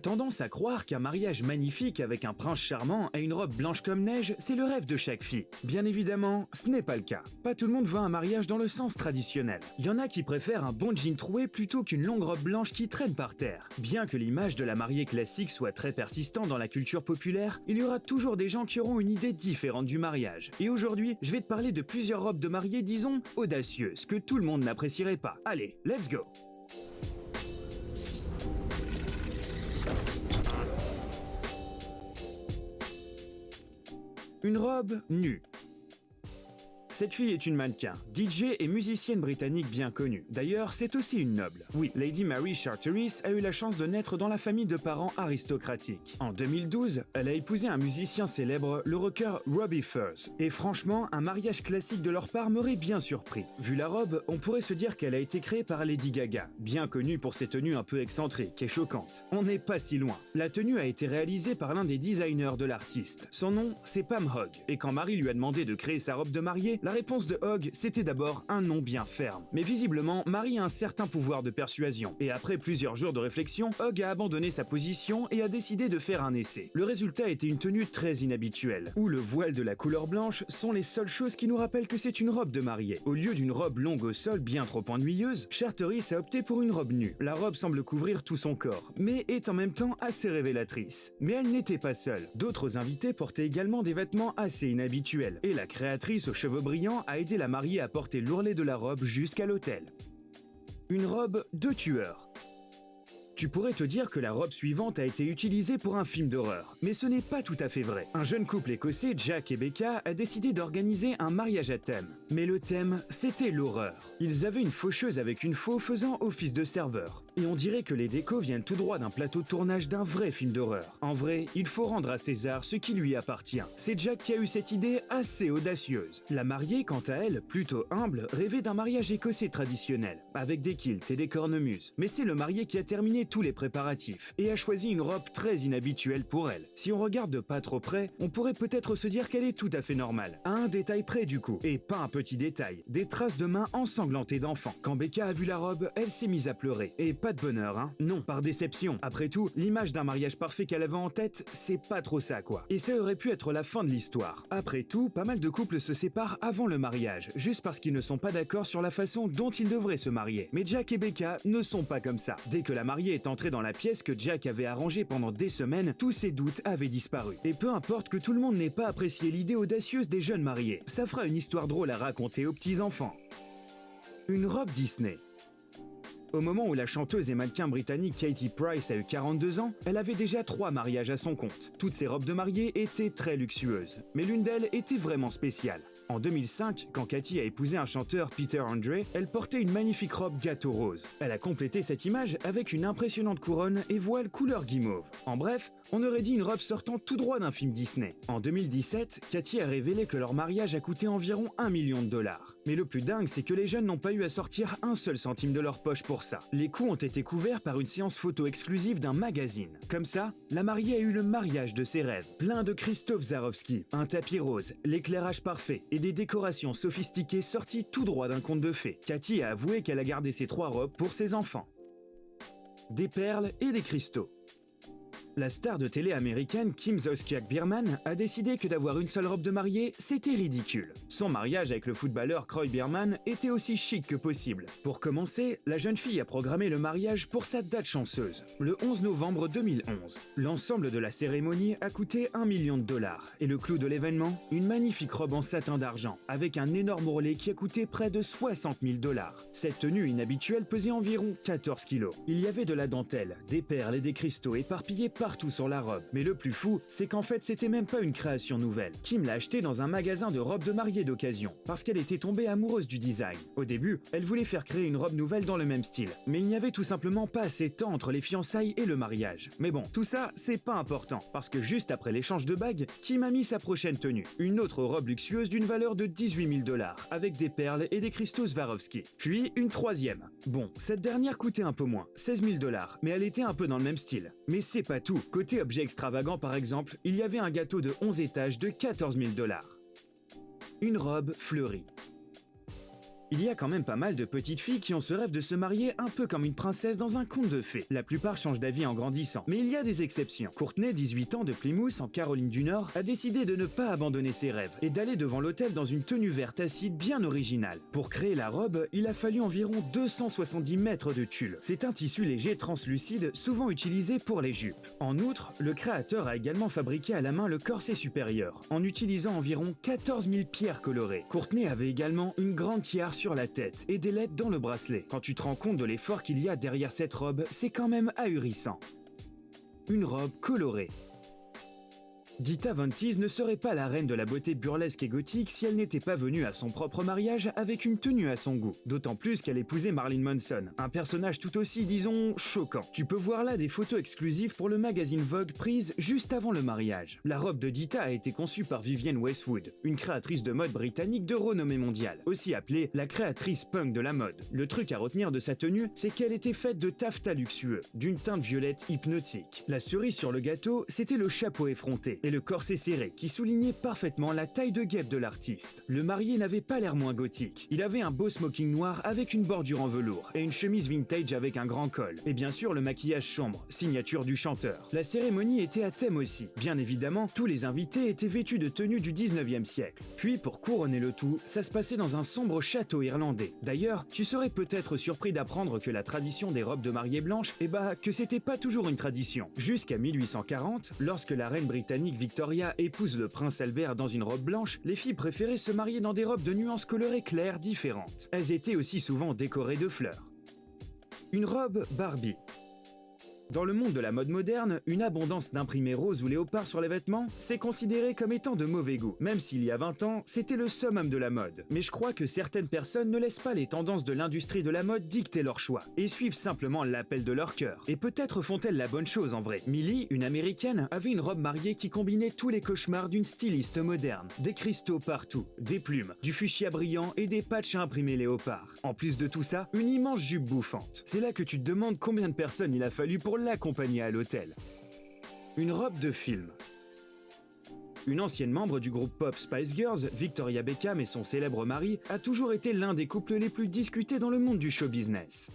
tendance à croire qu'un mariage magnifique avec un prince charmant et une robe blanche comme neige, c'est le rêve de chaque fille. Bien évidemment, ce n'est pas le cas. Pas tout le monde veut un mariage dans le sens traditionnel. Il y en a qui préfèrent un bon jean troué plutôt qu'une longue robe blanche qui traîne par terre. Bien que l'image de la mariée classique soit très persistante dans la culture populaire, il y aura toujours des gens qui auront une idée différente du mariage. Et aujourd'hui, je vais te parler de plusieurs robes de mariée, disons, audacieuses, que tout le monde n'apprécierait pas. Allez, let's go! Une robe nue. Cette fille est une mannequin, DJ et musicienne britannique bien connue. D'ailleurs, c'est aussi une noble. Oui, Lady Mary Charteris a eu la chance de naître dans la famille de parents aristocratiques. En 2012, elle a épousé un musicien célèbre, le rocker Robbie Furs. Et franchement, un mariage classique de leur part m'aurait bien surpris. Vu la robe, on pourrait se dire qu'elle a été créée par Lady Gaga, bien connue pour ses tenues un peu excentriques et choquantes. On n'est pas si loin. La tenue a été réalisée par l'un des designers de l'artiste. Son nom, c'est Pam Hogg. Et quand Mary lui a demandé de créer sa robe de mariée, la réponse de Hogg, c'était d'abord un nom bien ferme. Mais visiblement, Mary a un certain pouvoir de persuasion. Et après plusieurs jours de réflexion, Hogg a abandonné sa position et a décidé de faire un essai. Le résultat était une tenue très inhabituelle, où le voile de la couleur blanche sont les seules choses qui nous rappellent que c'est une robe de mariée. Au lieu d'une robe longue au sol bien trop ennuyeuse, Charteris a opté pour une robe nue. La robe semble couvrir tout son corps, mais est en même temps assez révélatrice. Mais elle n'était pas seule. D'autres invités portaient également des vêtements assez inhabituels, et la créatrice aux cheveux brillants a aidé la mariée à porter l'ourlet de la robe jusqu'à l'hôtel. Une robe de tueur. Tu pourrais te dire que la robe suivante a été utilisée pour un film d'horreur, mais ce n'est pas tout à fait vrai. Un jeune couple écossais, Jack et Becca, a décidé d'organiser un mariage à thème. Mais le thème, c'était l'horreur. Ils avaient une faucheuse avec une faux faisant office de serveur. Et on dirait que les décos viennent tout droit d'un plateau de tournage d'un vrai film d'horreur. En vrai, il faut rendre à César ce qui lui appartient. C'est Jack qui a eu cette idée assez audacieuse. La mariée, quant à elle, plutôt humble, rêvait d'un mariage écossais traditionnel, avec des kilts et des cornemuses. Mais c'est le marié qui a terminé tous les préparatifs et a choisi une robe très inhabituelle pour elle. Si on regarde de pas trop près, on pourrait peut-être se dire qu'elle est tout à fait normale. À un détail près du coup, et pas un petit détail, des traces de mains ensanglantées d'enfants. Quand Becca a vu la robe, elle s'est mise à pleurer. Et pas de bonheur, hein. Non, par déception. Après tout, l'image d'un mariage parfait qu'elle avait en tête, c'est pas trop ça quoi. Et ça aurait pu être la fin de l'histoire. Après tout, pas mal de couples se séparent avant le mariage, juste parce qu'ils ne sont pas d'accord sur la façon dont ils devraient se marier. Mais Jack et Becca ne sont pas comme ça. Dès que la mariée est entrée dans la pièce que Jack avait arrangée pendant des semaines, tous ses doutes avaient disparu. Et peu importe que tout le monde n'ait pas apprécié l'idée audacieuse des jeunes mariés, ça fera une histoire drôle à raconter aux petits-enfants. Une robe Disney. Au moment où la chanteuse et mannequin britannique Katie Price a eu 42 ans, elle avait déjà 3 mariages à son compte. Toutes ses robes de mariée étaient très luxueuses, mais l'une d'elles était vraiment spéciale. En 2005, quand Katie a épousé un chanteur, Peter Andre, elle portait une magnifique robe gâteau rose. Elle a complété cette image avec une impressionnante couronne et voile couleur guimauve. En bref, on aurait dit une robe sortant tout droit d'un film Disney. En 2017, Katie a révélé que leur mariage a coûté environ $1 million. Mais le plus dingue, c'est que les jeunes n'ont pas eu à sortir un seul centime de leur poche pour ça. Les coûts ont été couverts par une séance photo exclusive d'un magazine. Comme ça, la mariée a eu le mariage de ses rêves, plein de Krzysztof Zarowski, un tapis rose, l'éclairage parfait et des décorations sophistiquées sorties tout droit d'un conte de fées. Katie a avoué qu'elle a gardé ses 3 robes pour ses enfants. Des perles et des cristaux. La star de télé américaine Kim Zolciak-Biermann a décidé que d'avoir une seule robe de mariée, c'était ridicule. Son mariage avec le footballeur Kroy Biermann était aussi chic que possible. Pour commencer, la jeune fille a programmé le mariage pour sa date chanceuse, le 11 novembre 2011. L'ensemble de la cérémonie a coûté $1 million. Et le clou de l'événement, une magnifique robe en satin d'argent, avec un énorme ourlet qui a coûté près de $60 000. Cette tenue inhabituelle pesait environ 14 kilos. Il y avait de la dentelle, des perles et des cristaux éparpillés partout sur la robe. Mais le plus fou, c'est qu'en fait c'était même pas une création nouvelle. Kim l'a achetée dans un magasin de robes de mariée d'occasion, parce qu'elle était tombée amoureuse du design. Au début, elle voulait faire créer une robe nouvelle dans le même style, mais il n'y avait tout simplement pas assez de temps entre les fiançailles et le mariage. Mais bon, tout ça, c'est pas important, parce que juste après l'échange de bagues, Kim a mis sa prochaine tenue, une autre robe luxueuse d'une valeur de $18 000, avec des perles et des cristaux Swarovski. Puis une troisième. Bon, cette dernière coûtait un peu moins, $16 000, mais elle était un peu dans le même style. Mais c'est pas tout. Côté objet extravagant par exemple, il y avait un gâteau de 11 étages de $14 000. Une robe fleurie. Il y a quand même pas mal de petites filles qui ont ce rêve de se marier un peu comme une princesse dans un conte de fées. La plupart changent d'avis en grandissant, mais il y a des exceptions. Courtney, 18 ans, de Plymouth, en Caroline du Nord, a décidé de ne pas abandonner ses rêves et d'aller devant l'autel dans une tenue verte acide bien originale. Pour créer la robe, il a fallu environ 270 mètres de tulle. C'est un tissu léger translucide, souvent utilisé pour les jupes. En outre, le créateur a également fabriqué à la main le corset supérieur, en utilisant environ 14 000 pierres colorées. Courtney avait également une grande tiare sur la tête et des lettres dans le bracelet. Quand tu te rends compte de l'effort qu'il y a derrière cette robe, c'est quand même ahurissant. Une robe colorée. Dita Von Teese ne serait pas la reine de la beauté burlesque et gothique si elle n'était pas venue à son propre mariage avec une tenue à son goût. D'autant plus qu'elle épousait Marilyn Manson, un personnage tout aussi, disons, choquant. Tu peux voir là des photos exclusives pour le magazine Vogue prises juste avant le mariage. La robe de Dita a été conçue par Vivienne Westwood, une créatrice de mode britannique de renommée mondiale, aussi appelée la créatrice punk de la mode. Le truc à retenir de sa tenue, c'est qu'elle était faite de taffetas luxueux, d'une teinte violette hypnotique. La cerise sur le gâteau, c'était le chapeau effronté et le corset serré qui soulignait parfaitement la taille de guêpe de l'artiste. Le marié n'avait pas l'air moins gothique. Il avait un beau smoking noir avec une bordure en velours et une chemise vintage avec un grand col. Et bien sûr le maquillage sombre, signature du chanteur. La cérémonie était à thème aussi. Bien évidemment, tous les invités étaient vêtus de tenues du 19e siècle. Puis pour couronner le tout, ça se passait dans un sombre château irlandais. D'ailleurs, tu serais peut-être surpris d'apprendre que la tradition des robes de mariée blanches, que c'était pas toujours une tradition. Jusqu'à 1840, lorsque la reine britannique Victoria épouse le prince Albert dans une robe blanche, les filles préféraient se marier dans des robes de nuances colorées claires différentes. Elles étaient aussi souvent décorées de fleurs. Une robe Barbie. Dans le monde de la mode moderne, une abondance d'imprimés roses ou léopards sur les vêtements, c'est considéré comme étant de mauvais goût, même s'il y a 20 ans, c'était le summum de la mode. Mais je crois que certaines personnes ne laissent pas les tendances de l'industrie de la mode dicter leur choix, et suivent simplement l'appel de leur cœur. Et peut-être font-elles la bonne chose en vrai. Millie, une américaine, avait une robe mariée qui combinait tous les cauchemars d'une styliste moderne. Des cristaux partout, des plumes, du fuchsia brillant et des patchs à imprimer léopard. En plus de tout ça, une immense jupe bouffante. C'est là que tu te demandes combien de personnes il a fallu pour l'accompagner à l'hôtel. Une robe de film. Une ancienne membre du groupe pop Spice Girls, Victoria Beckham et son célèbre mari, a toujours été l'un des couples les plus discutés dans le monde du show business.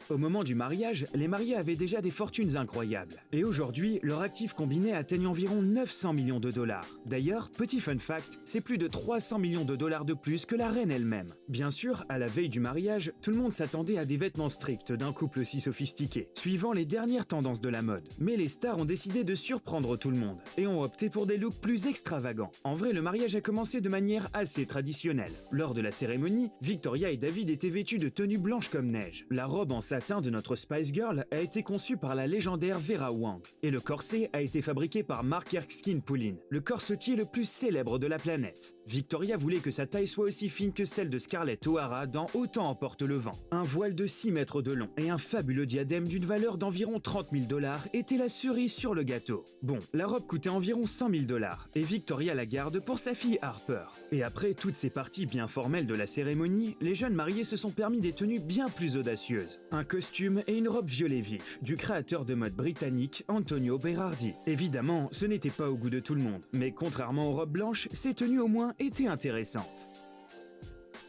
Au moment du mariage, les mariés avaient déjà des fortunes incroyables. Et aujourd'hui, leur actif combiné atteigne environ 900 millions de dollars. D'ailleurs, petit fun fact, c'est plus de 300 millions de dollars de plus que la reine elle-même. Bien sûr, à la veille du mariage, tout le monde s'attendait à des vêtements stricts d'un couple si sophistiqué, suivant les dernières tendances de la mode. Mais les stars ont décidé de surprendre tout le monde, et ont opté pour des looks plus extravagants. En vrai, le mariage a commencé de manière assez traditionnelle. Lors de la cérémonie, Victoria et David étaient vêtus de tenues blanches comme neige. La robe en satin de notre Spice Girl a été conçue par la légendaire Vera Wang, et le corset a été fabriqué par Mark Erskine Poulin, le corsetier le plus célèbre de la planète. Victoria voulait que sa taille soit aussi fine que celle de Scarlett O'Hara dans Autant emporte le vent. Un voile de 6 mètres de long et un fabuleux diadème d'une valeur d'environ 30 000 $ étaient la cerise sur le gâteau. Bon, la robe coûtait environ 100 000 $, et Victoria la garde pour sa fille Harper. Et après toutes ces parties bien formelles de la cérémonie, les jeunes mariés se sont permis des tenues bien plus audacieuses. Un costume et une robe violet vif, du créateur de mode britannique Antonio Berardi. Évidemment, ce n'était pas au goût de tout le monde, mais contrairement aux robes blanches, ces tenues au moins étaient intéressantes.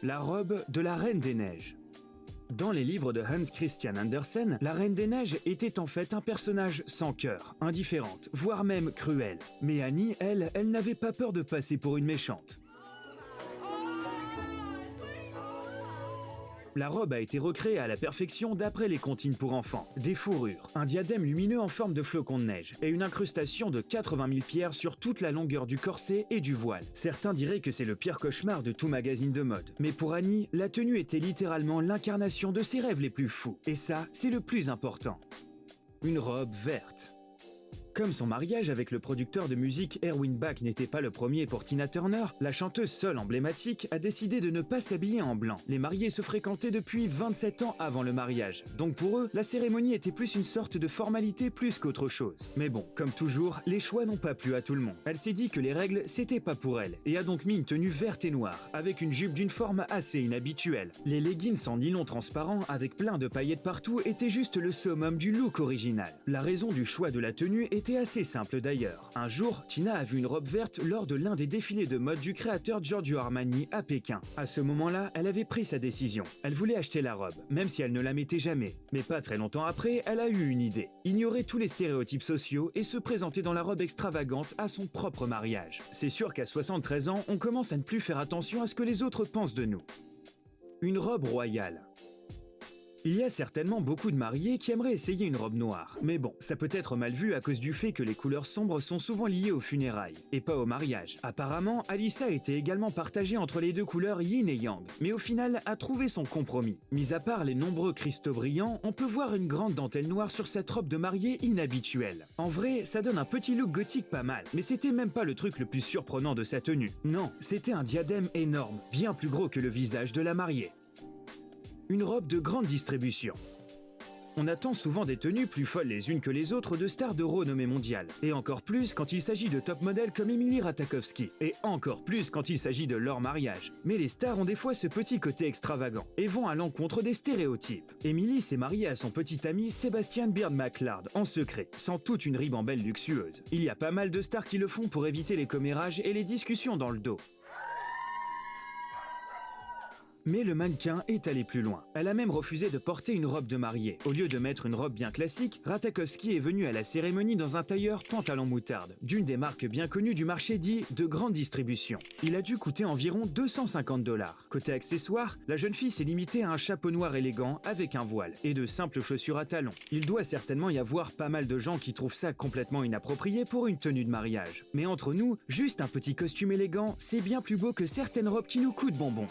La robe de la Reine des Neiges. Dans les livres de Hans Christian Andersen, la Reine des Neiges était en fait un personnage sans cœur, indifférente, voire même cruelle. Mais Annie, elle n'avait pas peur de passer pour une méchante. La robe a été recréée à la perfection d'après les comptines pour enfants. Des fourrures, un diadème lumineux en forme de flocon de neige et une incrustation de 80 000 pierres sur toute la longueur du corset et du voile. Certains diraient que c'est le pire cauchemar de tout magazine de mode. Mais pour Annie, la tenue était littéralement l'incarnation de ses rêves les plus fous. Et ça, c'est le plus important. Une robe verte. Comme son mariage avec le producteur de musique Erwin Bach n'était pas le premier pour Tina Turner, la chanteuse seule emblématique a décidé de ne pas s'habiller en blanc. Les mariés se fréquentaient depuis 27 ans avant le mariage, donc pour eux, la cérémonie était plus une sorte de formalité plus qu'autre chose. Mais bon, comme toujours, les choix n'ont pas plu à tout le monde. Elle s'est dit que les règles, c'était pas pour elle, et a donc mis une tenue verte et noire, avec une jupe d'une forme assez inhabituelle. Les leggings en nylon transparent, avec plein de paillettes partout, étaient juste le summum du look original. La raison du choix de la tenue était C'était assez simple d'ailleurs. Un jour, Tina a vu une robe verte lors de l'un des défilés de mode du créateur Giorgio Armani à Pékin. À ce moment-là, elle avait pris sa décision. Elle voulait acheter la robe, même si elle ne la mettait jamais. Mais pas très longtemps après, elle a eu une idée. Ignorer tous les stéréotypes sociaux et se présenter dans la robe extravagante à son propre mariage. C'est sûr qu'à 73 ans, on commence à ne plus faire attention à ce que les autres pensent de nous. Une robe royale. Il y a certainement beaucoup de mariés qui aimeraient essayer une robe noire. Mais bon, ça peut être mal vu à cause du fait que les couleurs sombres sont souvent liées aux funérailles, et pas au mariage. Apparemment, Alyssa était également partagée entre les deux couleurs yin et yang, mais au final a trouvé son compromis. Mis à part les nombreux cristaux brillants, on peut voir une grande dentelle noire sur cette robe de mariée inhabituelle. En vrai, ça donne un petit look gothique pas mal, mais c'était même pas le truc le plus surprenant de sa tenue. Non, c'était un diadème énorme, bien plus gros que le visage de la mariée. Une robe de grande distribution. On attend souvent des tenues plus folles les unes que les autres de stars de renommée mondiale. Et encore plus quand il s'agit de top modèles comme Emily Ratajkowski. Et encore plus quand il s'agit de leur mariage. Mais les stars ont des fois ce petit côté extravagant et vont à l'encontre des stéréotypes. Emily s'est mariée à son petit ami Sebastian Beard McLeod en secret, sans toute une ribambelle luxueuse. Il y a pas mal de stars qui le font pour éviter les commérages et les discussions dans le dos. Mais le mannequin est allé plus loin. Elle a même refusé de porter une robe de mariée. Au lieu de mettre une robe bien classique, Ratajkowski est venue à la cérémonie dans un tailleur pantalon moutarde, d'une des marques bien connues du marché dit de grande distribution. Il a dû coûter environ 250 $. Côté accessoires, la jeune fille s'est limitée à un chapeau noir élégant avec un voile et de simples chaussures à talons. Il doit certainement y avoir pas mal de gens qui trouvent ça complètement inapproprié pour une tenue de mariage. Mais entre nous, juste un petit costume élégant, c'est bien plus beau que certaines robes qui nous coûtent bonbons.